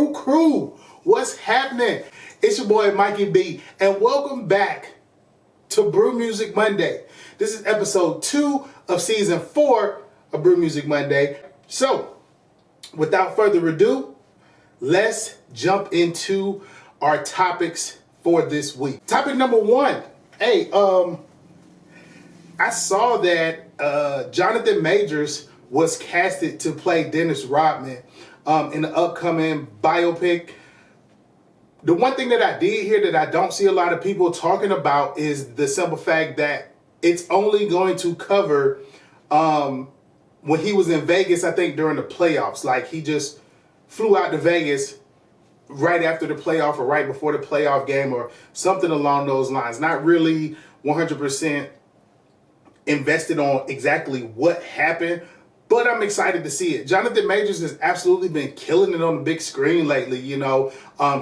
Brew Crew. What's happening? It's your boy Mikey B, and welcome back to Brew Music Monday. This is episode 2 of season 4 of Brew Music Monday. So, without further ado, let's jump into our topics for this week. Topic number 1. Hey, I saw that Jonathan Majors was casted to play Dennis Rodman in the upcoming BioPic. The one thing that I did hear that I don't see a lot of people talking about is the simple fact that it's only going to cover when he was in Vegas, I think during the playoffs. Like he just flew out to Vegas right after the playoff or right before the playoff game or something along those lines. Not really 100% invested on exactly what happened, but I'm excited to see it. Jonathan Majors has absolutely been killing it on the big screen lately. You know,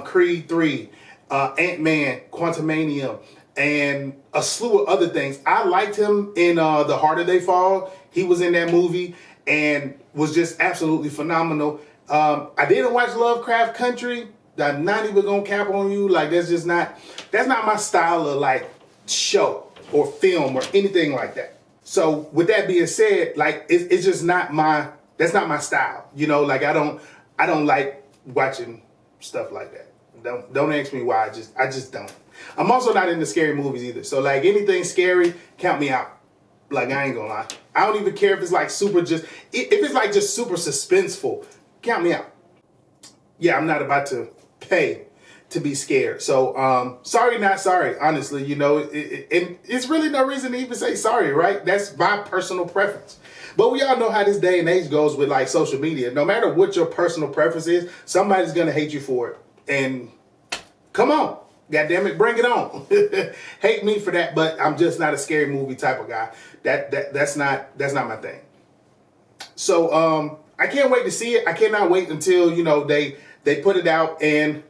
Creed 3, Ant-Man, Quantumanium, and a slew of other things. I liked him in The Harder They Fall. He was in that movie and was just absolutely phenomenal. I didn't watch Lovecraft Country. I'm not even gonna cap on you. Like that's not my style of like show or film or anything like that. So with that being said, like it's just not that's not my style. You know, like I don't like watching stuff like that. Don't ask me why. I just don't. I'm also not into scary movies either. So like anything scary, count me out. Like I ain't gonna lie. I don't even care if it's like super if it's like just super suspenseful, count me out. Yeah, I'm not about to pay to be scared. So sorry, not sorry. Honestly, you know, and it's really no reason to even say sorry, right? That's my personal preference. But we all know how this day and age goes with like social media. No matter what your personal preference is, somebody's gonna hate you for it. And come on, goddamn it, bring it on. Hate me for that, but I'm just not a scary movie type of guy. That's not my thing. So I can't wait to see it. I cannot wait until they put it out, and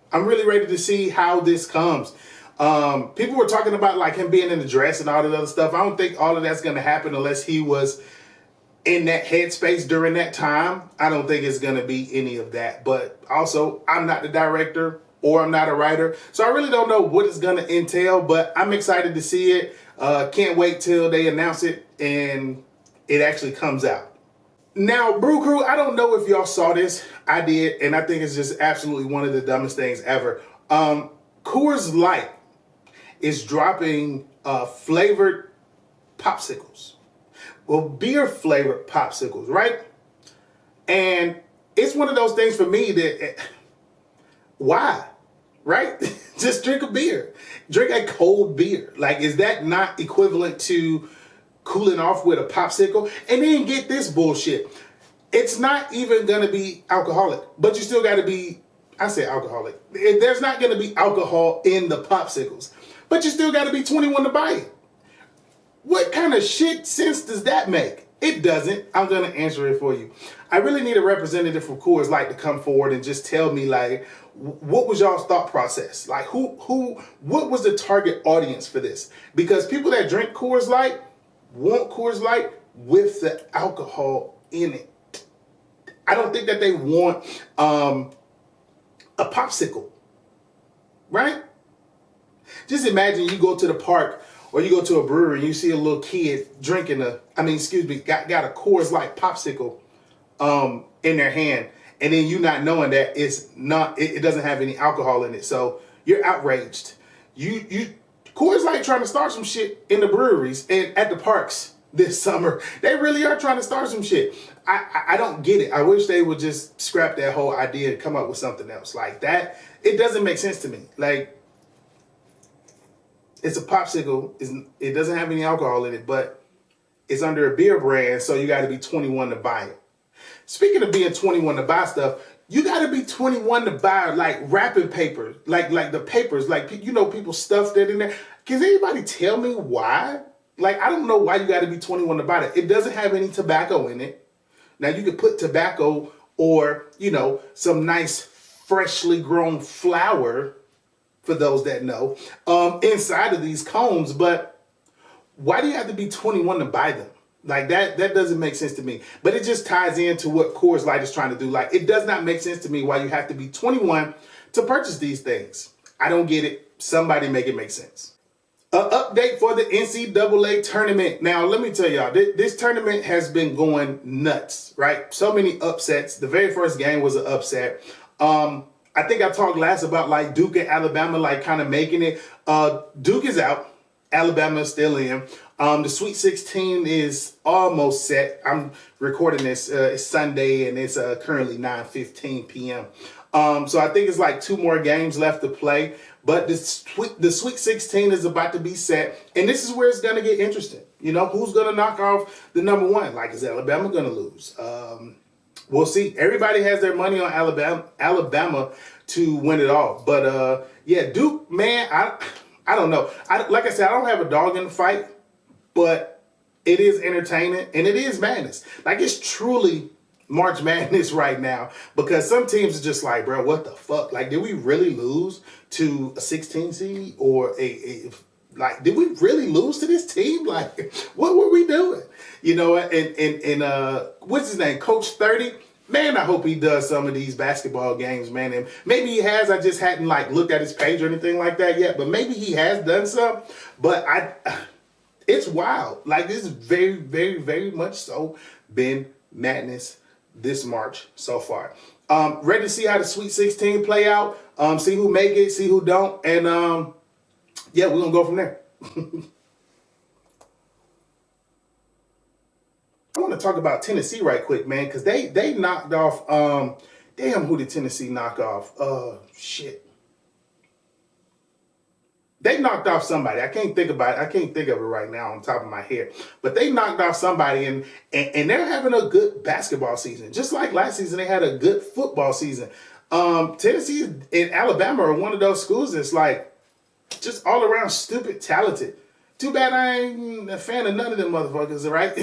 I'm really ready to see how this comes. People were talking about like him being in the dress and all that other stuff. I don't think all of that's going to happen unless he was in that headspace during that time. I don't think it's going to be any of that. But also, I'm not the director or I'm not a writer, so I really don't know what it's going to entail. But I'm excited to see it. Can't wait till they announce it and it actually comes out. Now, Brew Crew, I don't know if y'all saw this. I did, and I think it's just absolutely one of the dumbest things ever. Coors Light is dropping flavored popsicles. Well, beer-flavored popsicles, right? And it's one of those things for me that, why? Right? Just drink a beer. Drink a cold beer. Like, is that not equivalent to cooling off with a popsicle? And then get this bullshit. It's not even going to be alcoholic, but you still got to be, I say alcoholic. There's not going to be alcohol in the popsicles, but you still got to be 21 to buy it. What kind of shit sense does that make? It doesn't. I'm going to answer it for you. I really need a representative from Coors Light to come forward and just tell me, like, what was y'all's thought process? Like, what was the target audience for this? Because people that drink Coors Light want Coors Light with the alcohol in it. I don't think that they want a popsicle, right? Just imagine you go to the park or you go to a brewery and you see a little kid drinking got a Coors Light popsicle in their hand, and then you not knowing that it doesn't have any alcohol in it. So you're outraged. Coors Light trying to start some shit in the breweries and at the parks this summer. They really are trying to start some shit. I don't get it. I wish they would just scrap that whole idea and come up with something else like that. It doesn't make sense to me. Like, it's a popsicle. It doesn't have any alcohol in it, but it's under a beer brand, so you got to be 21 to buy it. Speaking of being 21 to buy stuff, you got to be 21 to buy like wrapping paper, like the papers, like people stuff that in there. Can anybody tell me why? Like, I don't know why you got to be 21 to buy it. It doesn't have any tobacco in it. Now you could put tobacco or some nice freshly grown flour, for those that know, inside of these cones. But why do you have to be 21 to buy them? Like that doesn't make sense to me. But it just ties into what Coors Light is trying to do. Like, it does not make sense to me why you have to be 21 to purchase these things. I don't get it. Somebody make it make sense. An update for the NCAA tournament. Now, let me tell y'all, this tournament has been going nuts, right? So many upsets. The very first game was an upset. I think I talked last about like Duke and Alabama like kind of making it. Duke is out. Alabama is still in. The Sweet 16 is almost set. I'm recording this. It's Sunday and it's currently 9:15 p.m. So I think it's like 2 more games left to play. But the Sweet 16 is about to be set. And this is where it's going to get interesting. You know, who's going to knock off the number one? Like, is Alabama going to lose? We'll see. Everybody has their money on Alabama to win it all. But, yeah, Duke, man, I don't know. Like I said, I don't have a dog in the fight. But it is entertaining. And it is madness. Like, it's truly March Madness right now, because some teams are just like, bro, what the fuck? Like, did we really lose to a 16 seed or like, did we really lose to this team? Like, what were we doing? You know, and what's his name? Coach 30. Man, I hope he does some of these basketball games, man. And maybe he has. I just hadn't like looked at his page or anything like that yet. But maybe he has done some. But it's wild. Like, this is very, very, very much so been madness this March so far. Ready to see how the Sweet 16 play out. See who make it, see who don't. And yeah, we're going to go from there. I want to talk about Tennessee right quick, man, because they knocked off, damn, who did Tennessee knock off? Shit. They knocked off somebody. I can't think about it. I can't think of it right now on top of my head. But they knocked off somebody, and they're having a good basketball season. Just like last season, they had a good football season. Tennessee and Alabama are one of those schools that's like just all around stupid talented. Too bad I ain't a fan of none of them motherfuckers, right?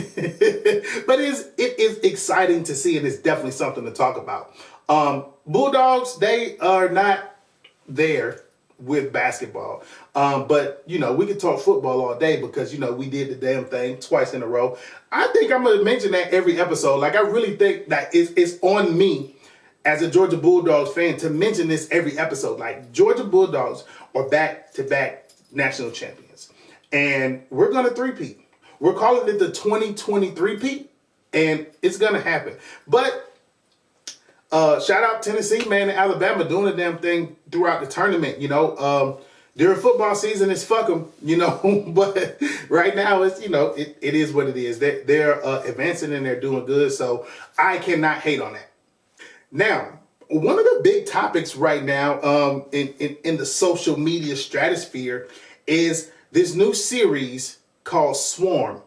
But it is exciting to see, and it's definitely something to talk about. Bulldogs, they are not there with basketball. But, you know, we could talk football all day because, you know, we did the damn thing twice in a row. I think I'm going to mention that every episode. Like, I really think that it's on me as a Georgia Bulldogs fan to mention this every episode. Like, Georgia Bulldogs are back-to-back national champions. And we're going to three-peat. We're calling it the 2023-peat, and it's going to happen. But shout out Tennessee, man, and Alabama doing the damn thing throughout the tournament, you know. During football season, it's fuck them, you know. But right now, it's, you know, it is what it is. They're advancing and they're doing good, so I cannot hate on that. Now, one of the big topics right now in the social media stratosphere is this new series called Swarm.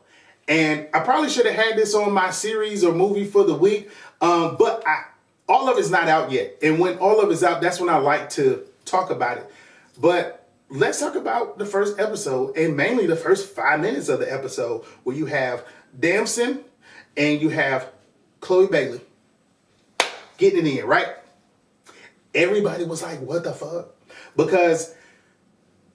And I probably should have had this on my series or movie for the week, but all of it's not out yet. And when all of it's out, that's when I like to talk about it. But let's talk about the first episode, and mainly the first 5 minutes of the episode, where you have Damson and you have Chloe Bailey getting it in, right? Everybody was like, what the fuck? Because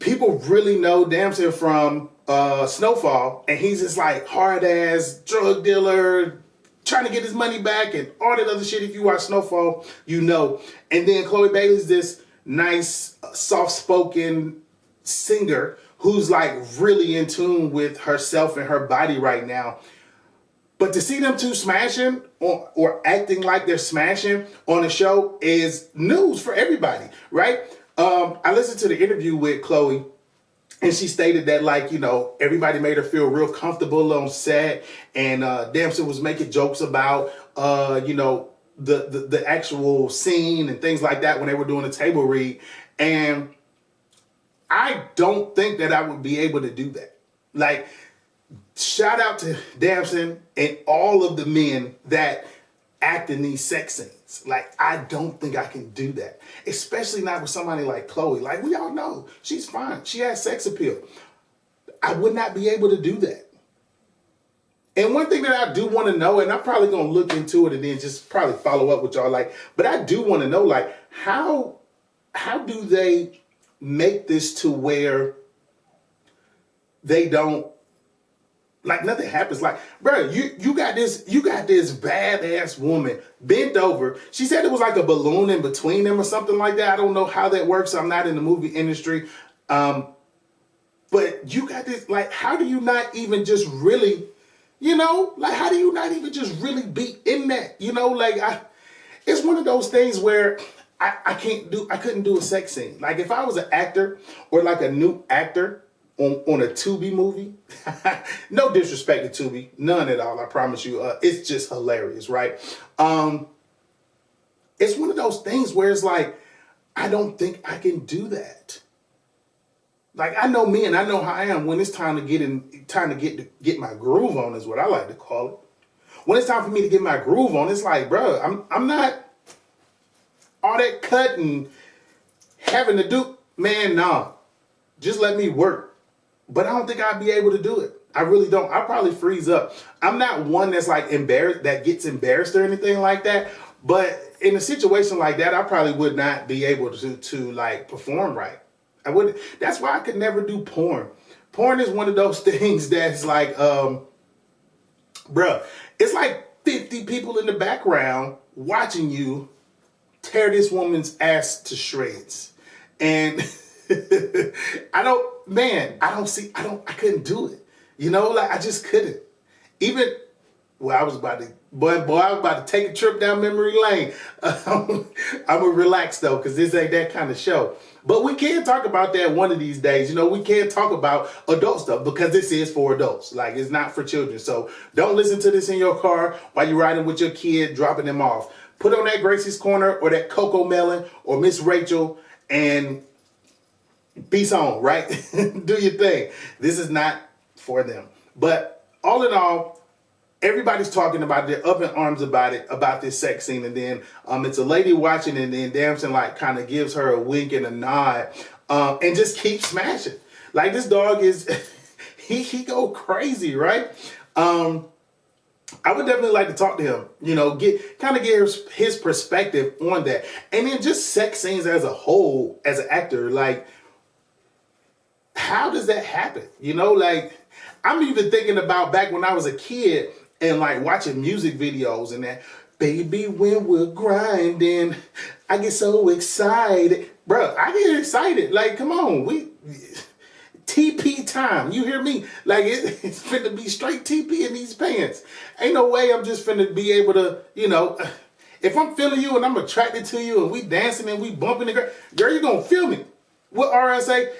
people really know Damson from Snowfall, and he's just like hard-ass drug dealer, trying to get his money back and all that other shit. If you watch Snowfall, you know. And then Chloe Bailey's this nice, soft-spoken singer who's like really in tune with herself and her body right now. But to see them two smashing or acting like they're smashing on the show is news for everybody, right? I listened to the interview with Chloe, and she stated that, like, you know, everybody made her feel real comfortable on set, and Damson was making jokes about, you know, the actual scene and things like that when they were doing the table read. And I don't think that I would be able to do that. Like, shout out to Damson and all of the men that act in these sex scenes. Like, I don't think I can do that. Especially not with somebody like Chloe. Like, we all know, she's fine. She has sex appeal. I would not be able to do that. And one thing that I do want to know, and I'm probably going to look into it and then just probably follow up with y'all, like, but I do want to know, like, how do they make this to where they don't Like nothing happens. Like, bro, you got this badass woman bent over. She said it was like a balloon in between them or something like that. I don't know how that works. I'm not in the movie industry. But you got this, like, how do you not even just really, like, how do you not even just really be in that? Like, it's one of those things where I couldn't do a sex scene. Like, if I was an actor or like a new actor on a Tubi movie, no disrespect to Tubi, none at all, I promise you. It's just hilarious, right? It's one of those things where it's like, I don't think I can do that. Like, I know me and I know how I am when it's time to get my groove on, is what I like to call it. When it's time for me to get my groove on, it's like, bro, I'm not all that cut and having to do, man, nah. Just let me work. But I don't think I'd be able to do it. I really don't. I'll probably freeze up. I'm not one that's like embarrassed, that gets embarrassed or anything like that. But in a situation like that, I probably would not be able to like perform right. I would. That's why I could never do porn. Porn is one of those things that's like, bruh, it's like 50 people in the background watching you tear this woman's ass to shreds. And I couldn't do it. Like I just couldn't. Even, well, I was about to take a trip down memory lane. I'm gonna relax though, because this ain't that kind of show. But we can talk about that one of these days. We can talk about adult stuff because this is for adults. Like, it's not for children. So don't listen to this in your car while you're riding with your kid, dropping them off. Put on that Gracie's Corner or that Coco Melon or Miss Rachel and peace on, right? Do your thing. This is not for them. But all in all, everybody's talking about it. They're up in arms about it, about this sex scene. And then it's a lady watching, and then Damson like kind of gives her a wink and a nod and just keeps smashing. Like, this dog is, he go crazy, right? I would definitely like to talk to him, get his perspective on that. And then just sex scenes as a whole, as an actor, like, how does that happen? Like, I'm even thinking about back when I was a kid and like watching music videos and that, baby, when we're grinding, I get so excited. Bro, I get excited. Like, come on, TP time. You hear me? Like, it's finna be straight TP in these pants. Ain't no way I'm just finna be able to, if I'm feeling you and I'm attracted to you and we dancing and we bumping the girl, you gonna feel me. What RSA?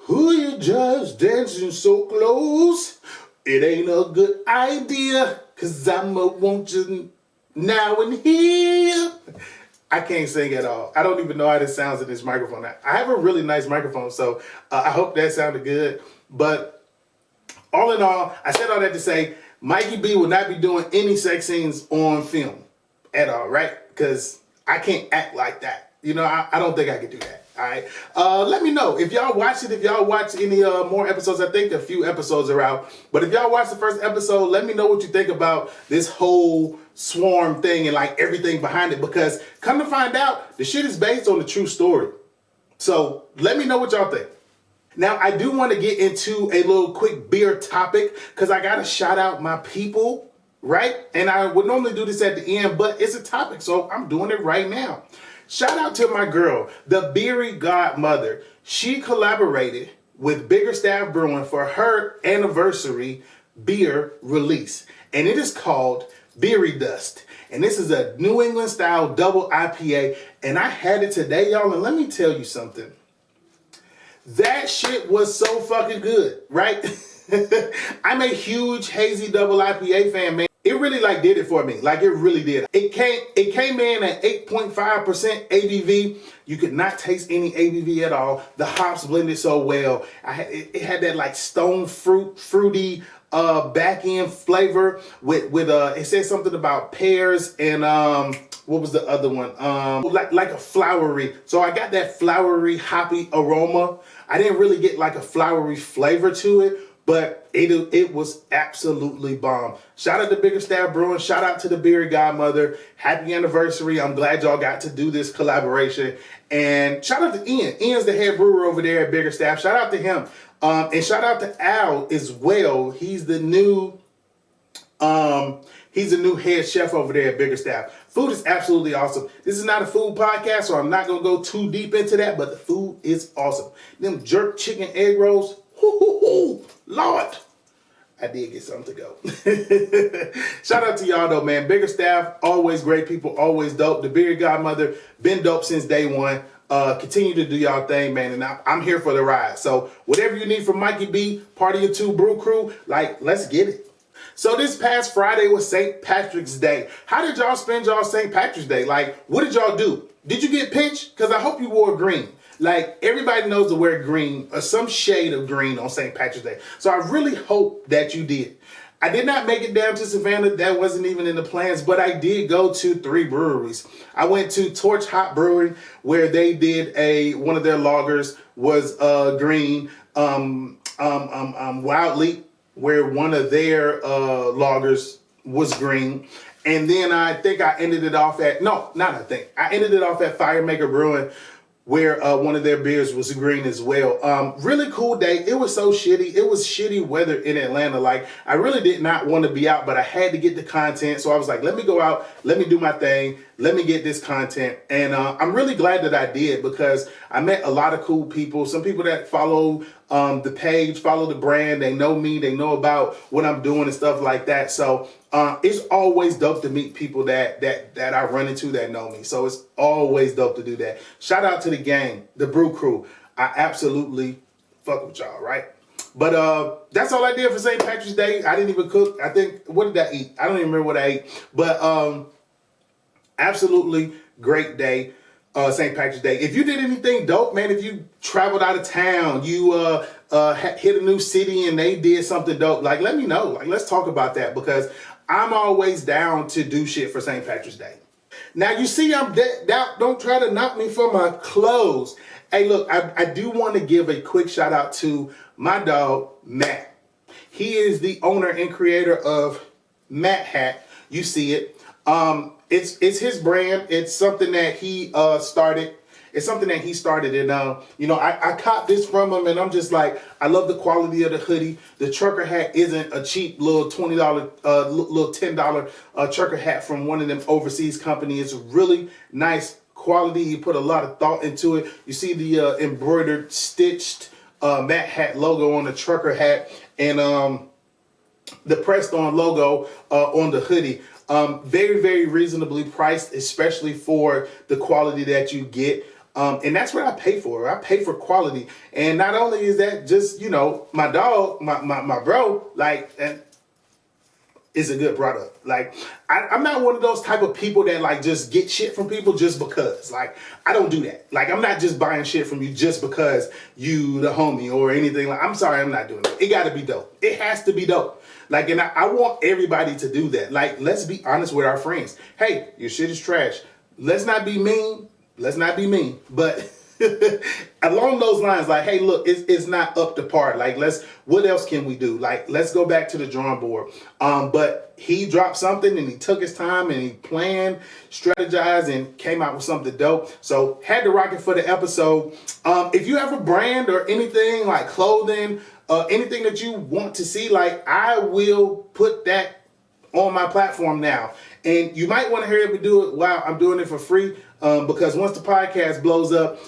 Who you just dancing so close? It ain't a good idea, cause I'ma want you now and here. I can't sing at all. I don't even know how this sounds in this microphone. I have a really nice microphone, so I hope that sounded good. But all in all, I said all that to say, Mikey B will not be doing any sex scenes on film at all, right? Because I can't act like that. I don't think I could do that. All right. Let me know if y'all watch it. If y'all watch any more episodes, I think a few episodes are out. But if y'all watch the first episode, let me know what you think about this whole swarm thing and like everything behind it. Because come to find out, the shit is based on a true story. So let me know what y'all think. Now, I do want to get into a little quick beer topic because I got to shout out my people, right? And I would normally do this at the end, but it's a topic, so I'm doing it right now. Shout out to my girl, the Beery Godmother. She collaborated with Biggerstaff Brewing for her anniversary beer release. And it is called Beery Dust. And this is a New England style double IPA. And I had it today, y'all. And let me tell you something. That shit was so fucking good, right? I'm a huge hazy double IPA fan, man. It really like did it for me. Like, it really did. It came in at 8.5% ABV. You could not taste any ABV at all. The hops blended so well. It had that like stone fruity back end flavor with it said something about pears and what was the other one? Like a flowery. So I got that flowery hoppy aroma. I didn't really get like a flowery flavor to it, but it was absolutely bomb. Shout out to Biggerstaff Brewing. Shout out to the Beery Godmother. Happy anniversary. I'm glad y'all got to do this collaboration. And shout out to Ian. Ian's the head brewer over there at Biggerstaff. Shout out to him. And shout out to Al as well. He's the new head chef over there at Biggerstaff. Food is absolutely awesome. This is not a food podcast, so I'm not gonna go too deep into that, but the food is awesome. Them jerk chicken egg rolls, Lord. I did get something to go. Shout out to y'all though, man. Biggerstaff, always great people, always dope. The Beard Godmother, been dope since day one. Continue to do y'all thing, man, and I'm here for the ride. So whatever you need from Mikey B, part of your 2 Brew Crew, like, let's get it. So this past Friday was St. Patrick's Day. How did y'all spend y'all St. Patrick's Day? Like, what did y'all do? Did you get pinched? Because I hope you wore green. Like, everybody knows to wear green or some shade of green on St. Patrick's Day. So I really hope that you did. I did not make it down to Savannah. That wasn't even in the plans, but I did go to 3 breweries. I went to Torch Hot Brewing, where they did one of their lagers was green. Wild Leap, where one of their lagers was green. And then I think I ended it off at, I ended it off at Firemaker Brewing, where one of their beers was green as well. Really cool day. It was so shitty. It was shitty weather in Atlanta. Like, I really did not want to be out, but I had to get the content. So I was like, let me go out, let me do my thing, let me get this content. And I'm really glad that I did, because I met a lot of cool people. Some people that follow the page, follow the brand. They know me. They know about what I'm doing and stuff like that. So it's always dope to meet people that I run into that know me. So it's always dope to do that. Shout out to the gang, the Brew Crew. I absolutely fuck with y'all, right? But that's all I did for St. Patrick's Day. I didn't even cook. I think, what did I eat? I don't even remember what I ate. But absolutely great day, St. Patrick's Day. If you did anything dope, man, if you traveled out of town, you hit a new city and they did something dope, like, let me know. Like, let's talk about that, because I'm always down to do shit for St. Patrick's Day. Now, you see, I'm decked out. Don't try to knock me for my clothes. Hey, look, I do want to give a quick shout out to my dog, Matt. He is the owner and creator of Hatt. You see it. It's his brand. It's something that he started. It's something that he started, and I caught this from him, and I'm just like, I love the quality of the hoodie. The trucker hat isn't a cheap little $20, little $10 trucker hat from one of them overseas companies. It's really nice quality. He put a lot of thought into it. You see the embroidered, stitched Hatt logo on the trucker hat, and the pressed on logo on the hoodie. Very, very reasonably priced, especially for the quality that you get. And that's what I pay for. I pay for quality. And not only is that just, my dog, my bro, like, and it's a good product. Like, I'm not one of those type of people that like just get shit from people just because. Like, I don't do that. Like, I'm not just buying shit from you just because you the homie or anything. Like, I'm sorry, I'm not doing it. It gotta be dope. It has to be dope. Like, and I want everybody to do that. Like, let's be honest with our friends. Hey, your shit is trash. Let's not be mean. Let's not be mean. But along those lines, like, hey, look, it's not up to par. Like, what else can we do? Like, let's go back to the drawing board. But he dropped something and he took his time and he planned, strategized, and came out with something dope. So had to rock it for the episode. If you have a brand or anything like clothing, anything that you want to see, like, I will put that on my platform now. And you might want to hear me do it while I'm doing it for free. Because once the podcast blows up,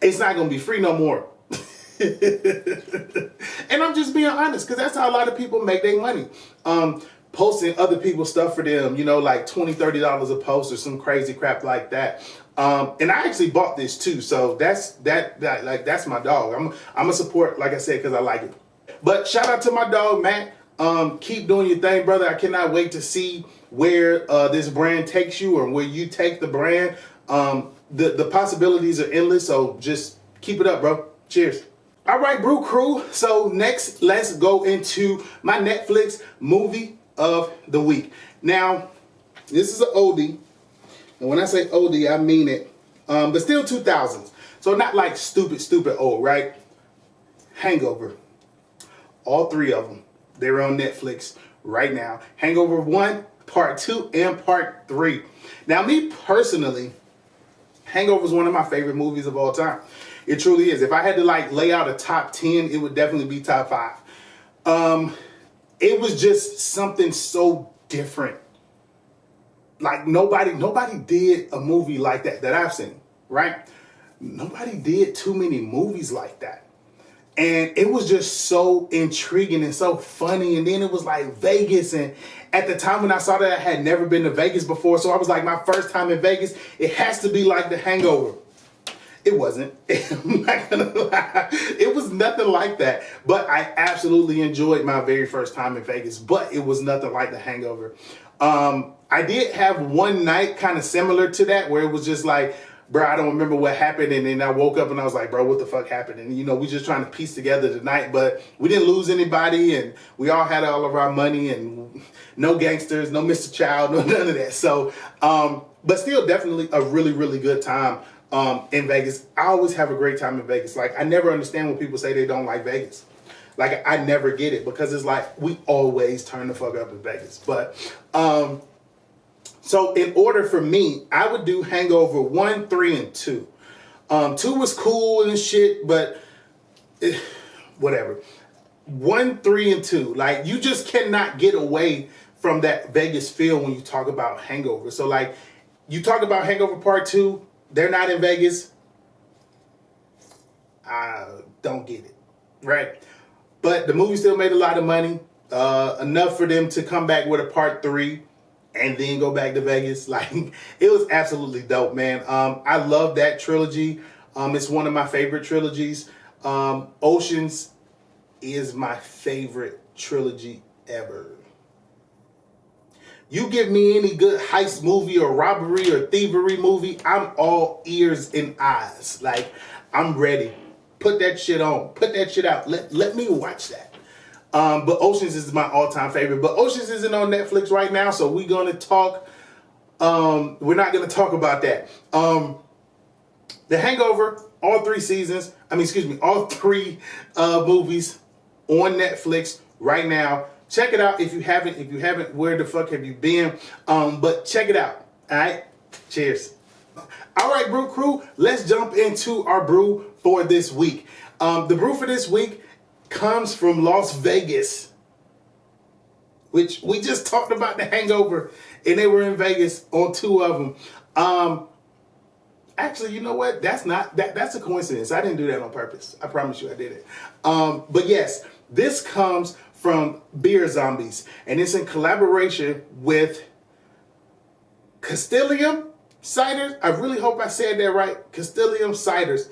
it's not going to be free no more. And I'm just being honest, because that's how a lot of people make their money. Posting other people's stuff for them, like $20, $30 a post or some crazy crap like that. And I actually bought this too. So that's my dog. I'm going to support, like I said, because I like it. But shout out to my dog, Matt. Keep doing your thing, brother. I cannot wait to see where this brand takes you or where you take the brand. The possibilities are endless, so just keep it up, bro. Cheers. All right, Brew Crew. So next, let's go into my Netflix movie of the week. Now, this is an oldie, and when I say oldie, I mean it. But still 2000s, so not like stupid old, right? Hangover. All 3 of them. They're on Netflix right now. Hangover 1, Part 2, and Part 3. Now, me personally Hangover is one of my favorite movies of all time. It truly is. If I had to like lay out a top 10, it would definitely be top 5. It was just something so different. Like nobody did a movie like that I've seen, right? Nobody did too many movies like that. And it was just so intriguing and so funny. And then it was like Vegas. And at the time when I saw that, I had never been to Vegas before. So I was like, my first time in Vegas, it has to be like The Hangover. It wasn't. I'm not gonna lie. It was nothing like that. But I absolutely enjoyed my very first time in Vegas. But it was nothing like The Hangover. I did have one night kind of similar to that where it was just like, bro, I don't remember what happened. And then I woke up and I was like, bro, what the fuck happened? And, you know, we just trying to piece together the night. But we didn't lose anybody. And we all had all of our money. And no gangsters, no Mr. Child, no none of that. So, but still definitely a really, really good time. In Vegas. I always have a great time in Vegas. Like, I never understand when people say they don't like Vegas. Like, I never get it because it's like we always turn the fuck up in Vegas. But so in order for me, I would do Hangover 1, 3, and 2. 2 was cool and shit, but whatever. 1, 3, and 2. Like, you just cannot get away from that Vegas feel when you talk about Hangover. So like, you talk about Hangover Part 2. They're not in Vegas. I don't get it, right? But the movie still made a lot of money, enough for them to come back with a part 3 and then go back to Vegas. Like, it was absolutely dope, man. I love that trilogy. It's one of my favorite trilogies. Oceans is my favorite trilogy ever. You give me any good heist movie or robbery or thievery movie, I'm all ears and eyes. Like, I'm ready. Put that shit on. Put that shit out. Let me watch that. But Oceans is my all-time favorite. But Oceans isn't on Netflix right now, so we're going to talk. We're not going to talk about that. The Hangover, all 3 seasons. All 3 movies on Netflix right now. Check it out if you haven't. If you haven't, where the fuck have you been? But check it out. All right. Cheers. All right, Brew Crew. Let's jump into our brew for this week. The brew for this week comes from Las Vegas, which we just talked about The Hangover, and they were in Vegas on 2 of them. Actually, you know what? That's a coincidence. I didn't do that on purpose. I promise you I did it. But yes, this comes from Beer Zombies, and it's in collaboration with Castellium Ciders. I really hope I said that right. Castellium Ciders.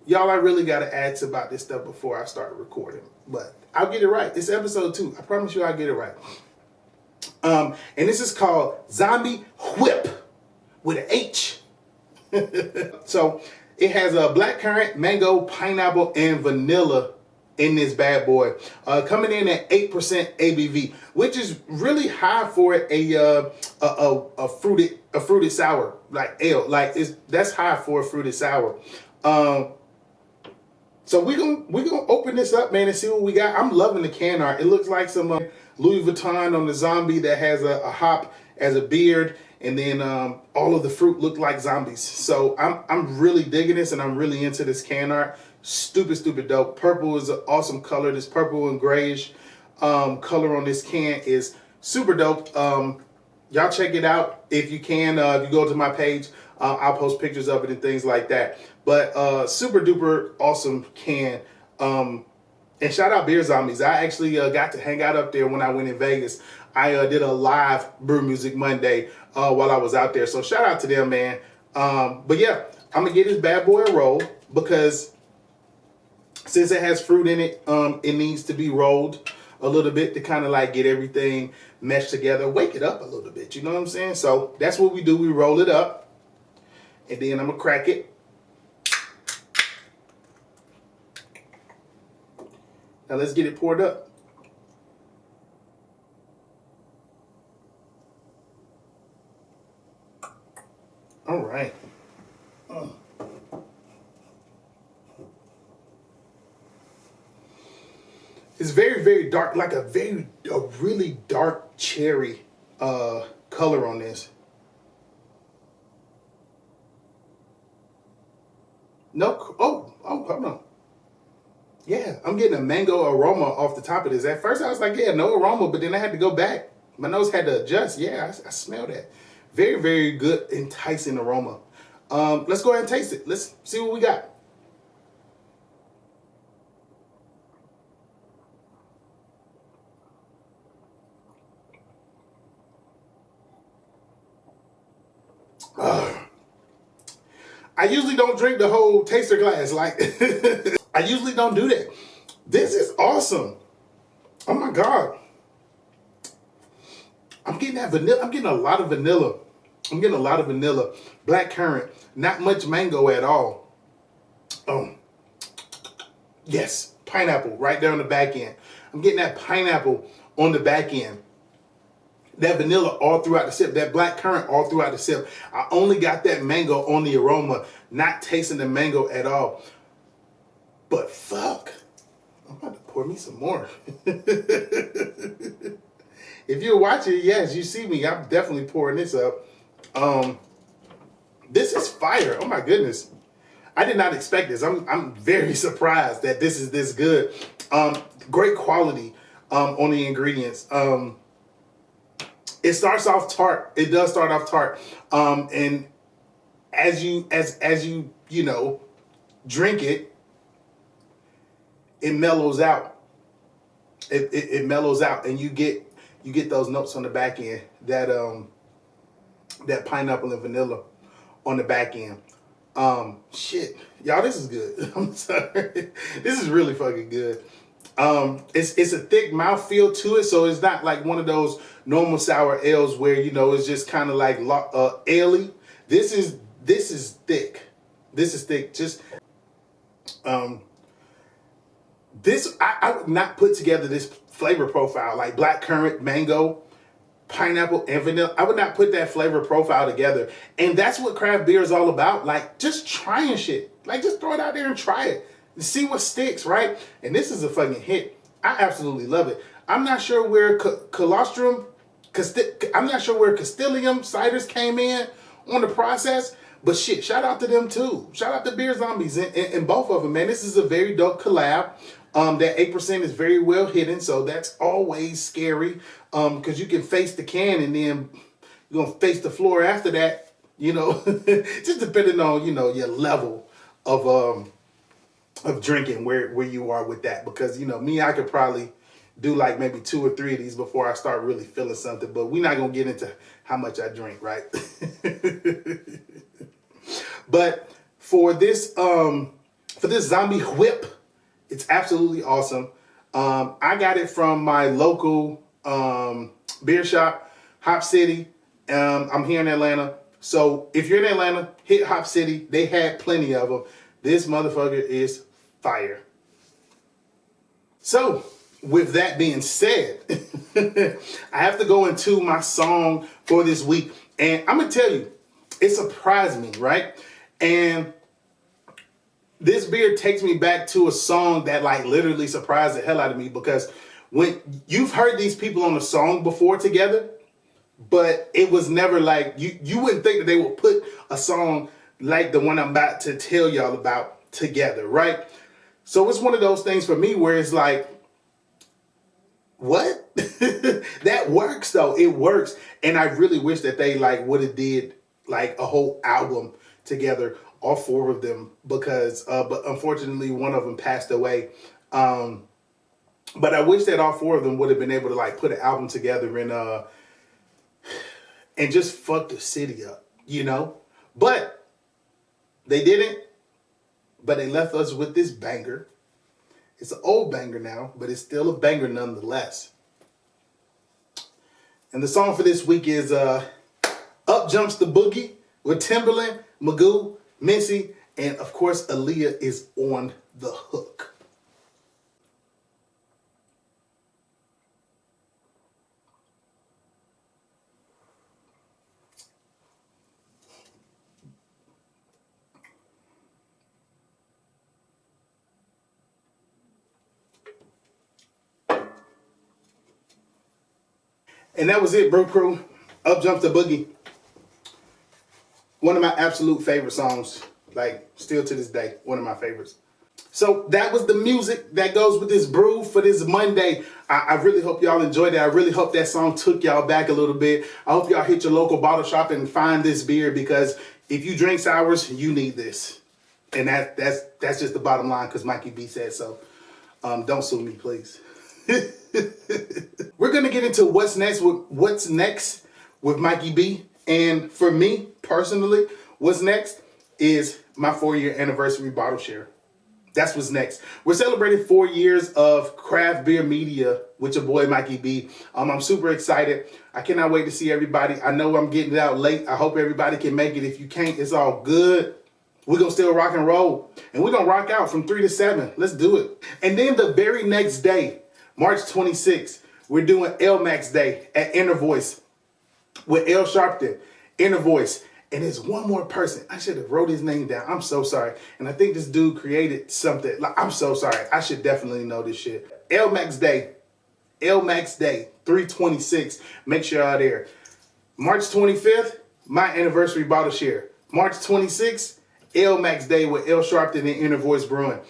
Y'all, I really got to ask about this stuff before I start recording, but I'll get it right. It's episode 2. I promise you I'll get it right. And this is called Zombie Whip with an H. So it has a blackcurrant, mango, pineapple, and vanilla in this bad boy, coming in at 8% ABV, which is really high for a fruited sour, like ale. Like, that's high for a fruited sour. So we're gonna open this up, man, and see what we got. I'm loving the can art. It looks like some Louis Vuitton on the zombie that has a hop as a beard, and then all of the fruit look like zombies. So I'm really digging this, and I'm really into this can art. Stupid dope. Purple is an awesome color. This purple and grayish color on this can is super dope. Y'all check it out if you can. If you go to my page, I'll post pictures of it and things like that. But super duper awesome can. And shout out Beer Zombies. I actually got to hang out up there when I went in Vegas. I did a live Brew Music Monday while I was out there. So shout out to them, man. But yeah, I'm going to get this bad boy a roll because since it has fruit in it, it needs to be rolled a little bit to kind of like get everything meshed together, wake it up a little bit, you know what I'm saying? So that's what we do. We roll it up, and then I'm gonna crack it. Now let's get it poured up. All right. It's very, very dark, like a really dark cherry color on this. No, hold on. Yeah, I'm getting a mango aroma off the top of this. At first I was like, yeah, no aroma, but then I had to go back. My nose had to adjust. Yeah, I smell that. Very, very good, enticing aroma. Let's go ahead and taste it. Let's see what we got. I usually don't drink the whole taster glass. Like, I usually don't do that. This is awesome. Oh my God. I'm getting that vanilla. I'm getting a lot of vanilla. I'm getting a lot of vanilla. Black currant. Not much mango at all. Oh. Yes. Pineapple right there on the back end. I'm getting that pineapple on the back end. That vanilla all throughout the sip. That black currant all throughout the sip. I only got that mango on the aroma. Not tasting the mango at all. But fuck. I'm about to pour me some more. If you're watching, yes, you see me. I'm definitely pouring this up. This is fire. Oh my goodness. I did not expect this. I'm very surprised that this is this good. Great quality on the ingredients. It starts off tart. It does start off tart. And as you drink it, it mellows out. It mellows out, and you get those notes on the back end. That pineapple and vanilla on the back end. Shit, y'all, this is good. I'm sorry. This is really fucking good. It's a thick mouthfeel to it, so it's not like one of those normal sour ales where it's just kind of like ale-y. This is thick. This is thick. Just this I would not put together this flavor profile like black currant, mango, pineapple, and vanilla. I would not put that flavor profile together. And that's what craft beer is all about. Like, just trying shit. Like, just throw it out there and try it. And see what sticks, right? And this is a fucking hit. I absolutely love it. I'm not sure where Castilium ciders came in on the process. But shit, shout out to them too. Shout out to Beer Zombies and both of them, man. This is a very dope collab. That 8% is very well hidden, so that's always scary. Because you can face the can and then you're gonna face the floor after that. Just depending on your level of drinking, where you are with that. Because me, I could probably do like maybe 2 or 3 of these before I start really feeling something. But we're not gonna get into how much I drink, right? But for this zombie whip, it's absolutely awesome. I got it from my local beer shop, Hop City. I'm here in Atlanta. So if you're in Atlanta, hit Hop City. They had plenty of them. This motherfucker is fire. So with that being said, I have to go into my song for this week. And I'm going to tell you, it surprised me, right? And this beer takes me back to a song that like literally surprised the hell out of me, because when you've heard these people on a song before together, but it was never like, you wouldn't think that they would put a song like the one I'm about to tell y'all about together, right? So it's one of those things for me where it's like, what? That works though. It works. And I really wish that they like would have did like a whole album together, all 4 of them, because but unfortunately one of them passed away. But I wish that all 4 of them would have been able to like put an album together and just fuck the city up, But they didn't. But they left us with this banger. It's an old banger now, but it's still a banger nonetheless. And the song for this week is Up Jumps the Boogie with Timberland, Magoo, Missy, and of course Aaliyah is on the hook. And that was it, Brew Crew. Up Jumps the Boogie. One of my absolute favorite songs. Like, still to this day, one of my favorites. So that was the music that goes with this brew for this Monday. I really hope y'all enjoyed it. I really hope that song took y'all back a little bit. I hope y'all hit your local bottle shop and find this beer, because if you drink sours, you need this. And that's just the bottom line, because Mikey B said so. Don't sue me, please. We're gonna get into what's next with Mikey B. And for me personally, what's next is my 4-year anniversary bottle share. That's what's next. We're celebrating 4 years of craft beer media with your boy Mikey B. I'm super excited. I cannot wait to see everybody. I know I'm getting it out late. I hope everybody can make it. If you can't, it's all good. We're going to still rock and roll. And we're going to rock out from 3 to 7. Let's do it. And then the very next day, March 26th, we're doing L Max Day at Inner Voice with L Sharpton, Inner Voice. And there's one more person. I should have wrote his name down. I'm so sorry. And I think this dude created something. Like, I'm so sorry. I should definitely know this shit. L Max Day, 326. Make sure y'all there. March 25th, my anniversary bottle share. March 26th, L Max Day with L Sharpton and Inner Voice Brewing.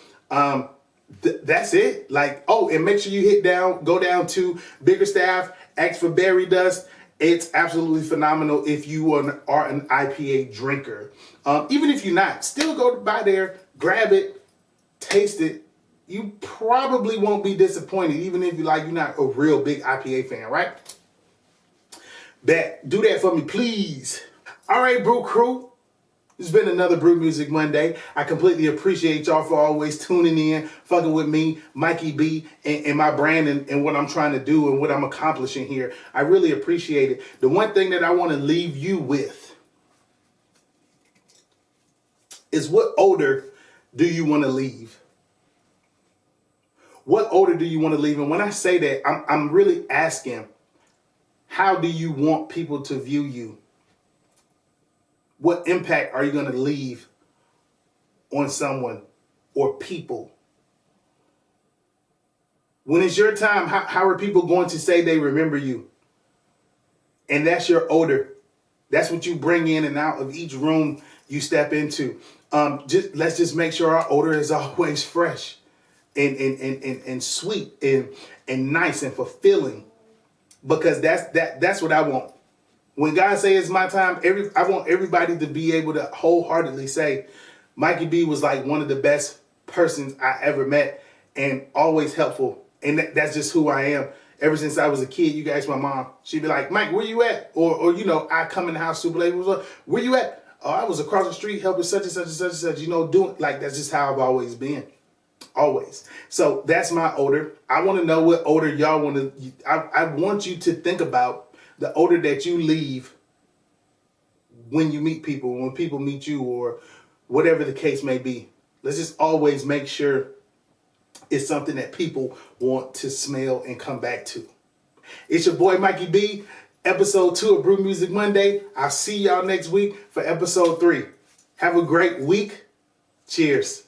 That's it. Like, oh, and make sure you go down to Biggerstaff, ask for Berry Dust. It's absolutely phenomenal if you are an IPA drinker. Even if you're not, still go by there, grab it, taste it. You probably won't be disappointed, even if you're not a real big IPA fan, right? Do that for me, please. All right, Brew Crew. It's been another Brew Music Monday. I completely appreciate y'all for always tuning in, fucking with me, Mikey B, and my brand and what I'm trying to do and what I'm accomplishing here. I really appreciate it. The one thing that I want to leave you with is, what odor do you want to leave? What odor do you want to leave? And when I say that, I'm really asking, how do you want people to view you? What impact are you going to leave on someone or people? When it's your time, how are people going to say they remember you? And that's your odor. That's what you bring in and out of each room you step into. Let's just make sure our odor is always fresh and sweet and nice and fulfilling, because that's what I want. When God says it's my time, I want everybody to be able to wholeheartedly say, Mikey B was like one of the best persons I ever met, and always helpful. And that's just who I am. Ever since I was a kid, you guys, my mom, she'd be like, Mike, where you at? Or I come in the house super late. Where you at? Oh, I was across the street helping such and such and such and such, doing, like, that's just how I've always been. Always. So that's my odor. I want to know what odor y'all want to, I want you to think about the odor that you leave when you meet people, when people meet you, or whatever the case may be. Let's just always make sure it's something that people want to smell and come back to. It's your boy Mikey B, episode 2 of Brew Music Monday. I'll see y'all next week for episode 3. Have a great week. Cheers.